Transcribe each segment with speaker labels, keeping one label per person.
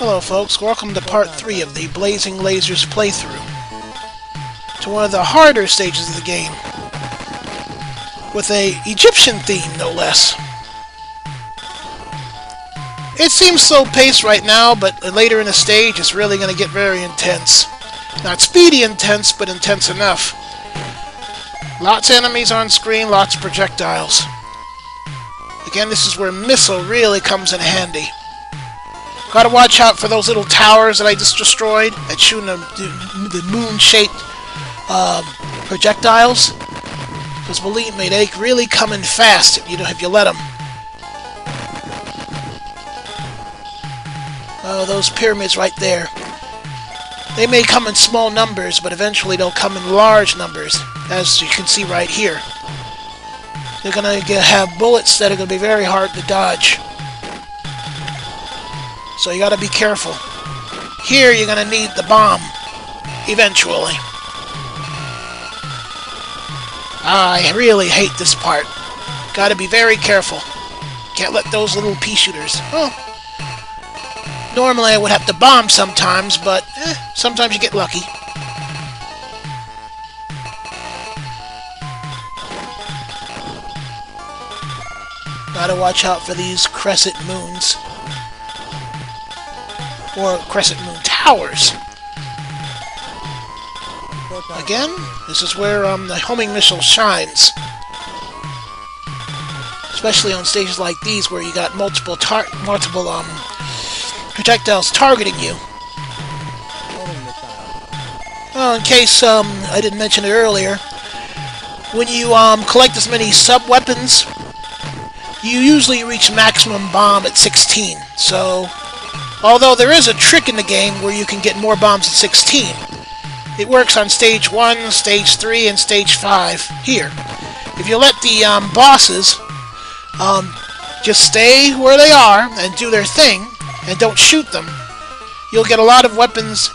Speaker 1: Hello folks, welcome to part 3 of the Blazing Lasers playthrough. To one of the harder stages of the game. With a Egyptian theme, no less. It seems slow paced right now, but later in the stage it's really going to get very intense. Not speedy intense, but intense enough. Lots of enemies on screen, lots of projectiles. Again, this is where missile really comes in handy. Gotta watch out for those little towers that I just destroyed that shoot the moon-shaped projectiles. Because believe me, they really come in fast if you let them. Oh, those pyramids right there. They may come in small numbers, but eventually they'll come in large numbers, as you can see right here. They're gonna have bullets that are gonna be very hard to dodge. So you gotta be careful. Here you're gonna need the bomb, eventually. I really hate this part. Gotta be very careful. Can't let those little pea shooters... Oh. Normally I would have to bomb sometimes, but sometimes you get lucky. Gotta watch out for these crescent moons. Or crescent moon towers. Again, this is where the homing missile shines. Especially on stages like these where you got multiple projectiles targeting you. Oh, in case I didn't mention it earlier, when you collect as many sub-weapons, you usually reach maximum bomb at 16. So, although there is a trick in the game where you can get more bombs at 16, it works on stage 1, stage 3, and stage 5 here. If you let the bosses just stay where they are and do their thing, and don't shoot them, you'll get a lot of weapons,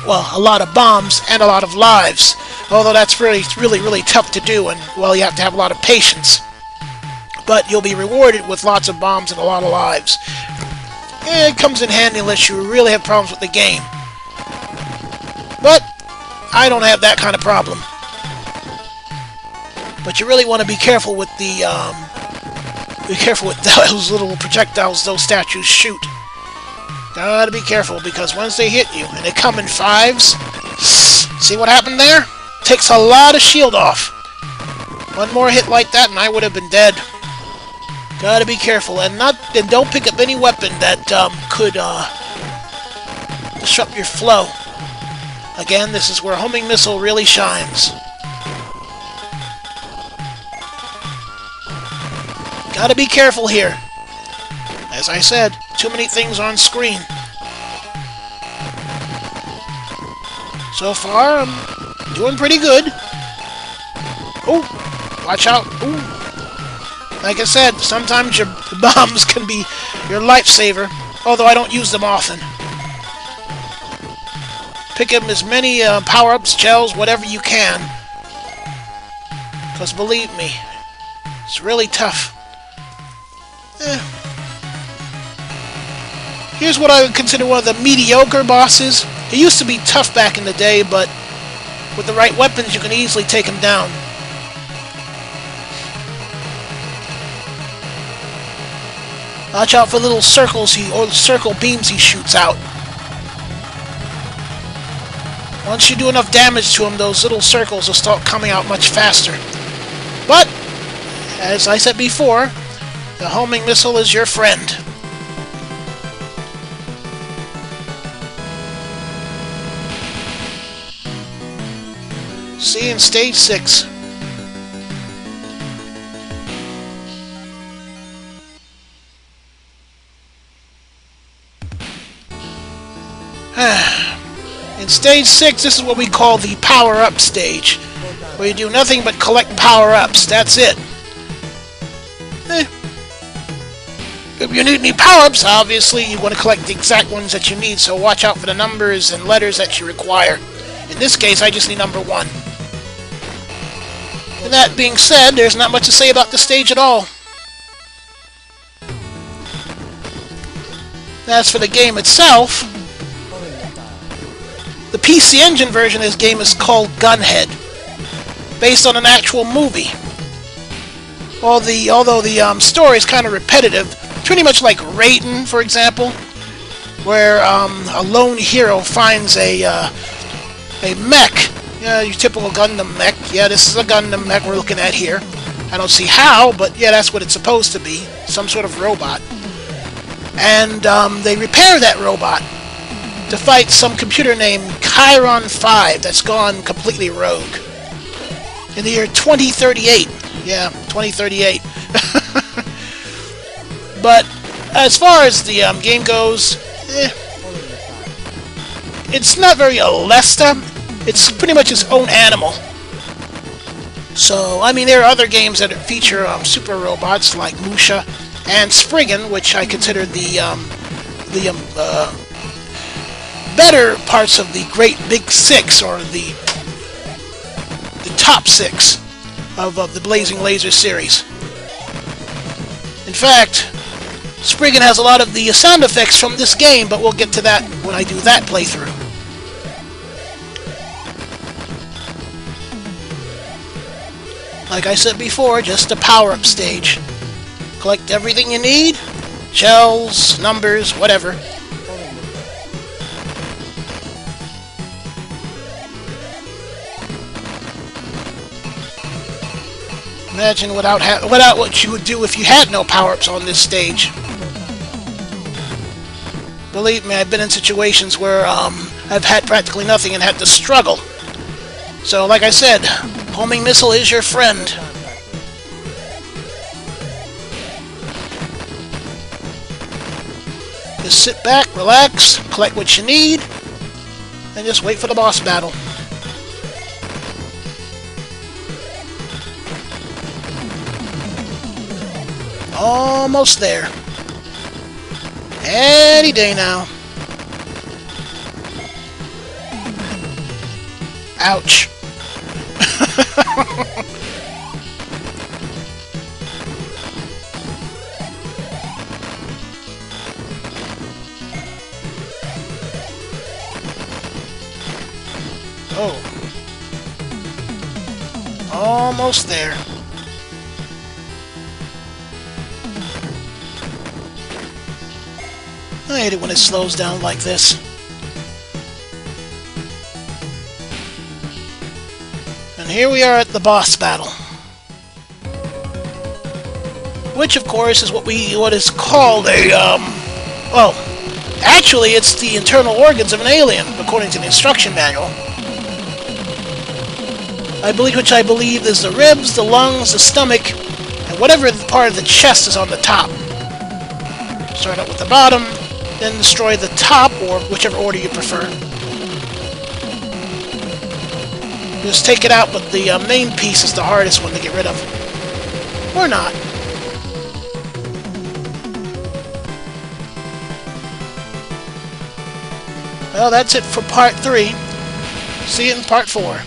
Speaker 1: well, a lot of bombs, and a lot of lives. Although that's really tough to do, and, well, you have to have a lot of patience. But you'll be rewarded with lots of bombs and a lot of lives. It comes in handy unless you really have problems with the game. But I don't have that kind of problem. But you really want to be careful with the those little projectiles those statues shoot. Gotta be careful, because once they hit you and they come in fives, see what happened there? Takes a lot of shield off. One more hit like that and I would have been dead. Gotta be careful, and don't pick up any weapon that could disrupt your flow. Again, this is where homing missile really shines. Gotta be careful here. As I said, too many things on screen. So far, I'm doing pretty good. Oh, watch out. Ooh. Like I said, sometimes your bombs can be your lifesaver, although I don't use them often. Pick up as many power-ups, gels, whatever you can. Because believe me, it's really tough. Here's what I would consider one of the mediocre bosses. It used to be tough back in the day, but with the right weapons you can easily take him down. Watch out for little circles or circle beams he shoots out. Once you do enough damage to him, those little circles will start coming out much faster. But, as I said before, the homing missile is your friend. See you in stage 6. In stage 6, this is what we call the power-up stage, where you do nothing but collect power-ups. That's it. If you need any power-ups, obviously you want to collect the exact ones that you need, so watch out for the numbers and letters that you require. In this case, I just need number 1. And that being said, there's not much to say about the stage at all. As for the game itself, PC Engine version of this game is called Gunhead, based on an actual movie. Although the story is kind of repetitive, pretty much like Raiden, for example, where a lone hero finds a mech. Yeah, your typical Gundam mech. Yeah, this is a Gundam mech we're looking at here. I don't see how, but yeah, that's what it's supposed to be. Some sort of robot. And they repair that robot to fight some computer named Chiron 5 that's gone completely rogue. In the year 2038. Yeah, 2038. But as far as the game goes, it's not very Alesta. It's pretty much its own animal. So, I mean, there are other games that feature super robots like Musha and Spriggan, which I consider the better parts of the Great Big Six, or the top six of the Blazing Laser series. In fact, Spriggan has a lot of the sound effects from this game, but we'll get to that when I do that playthrough. Like I said before, just a power-up stage. Collect everything you need. Shells, numbers, whatever. Imagine without what you would do if you had no power-ups on this stage. Believe me, I've been in situations where I've had practically nothing and had to struggle. So, like I said, homing missile is your friend. Just sit back, relax, collect what you need, and just wait for the boss battle. Almost there. Any day now. Ouch. Oh. Almost there. I hate it when it slows down like this. And here we are at the boss battle. Which, of course, is what is called a, well, actually it's the internal organs of an alien, according to the instruction manual. Which I believe is the ribs, the lungs, the stomach, and whatever part of the chest is on the top. Start out with the bottom, then destroy the top, or whichever order you prefer. Just take it out, but the main piece is the hardest one to get rid of. Or not. Well, that's it for part 3. See you in part 4.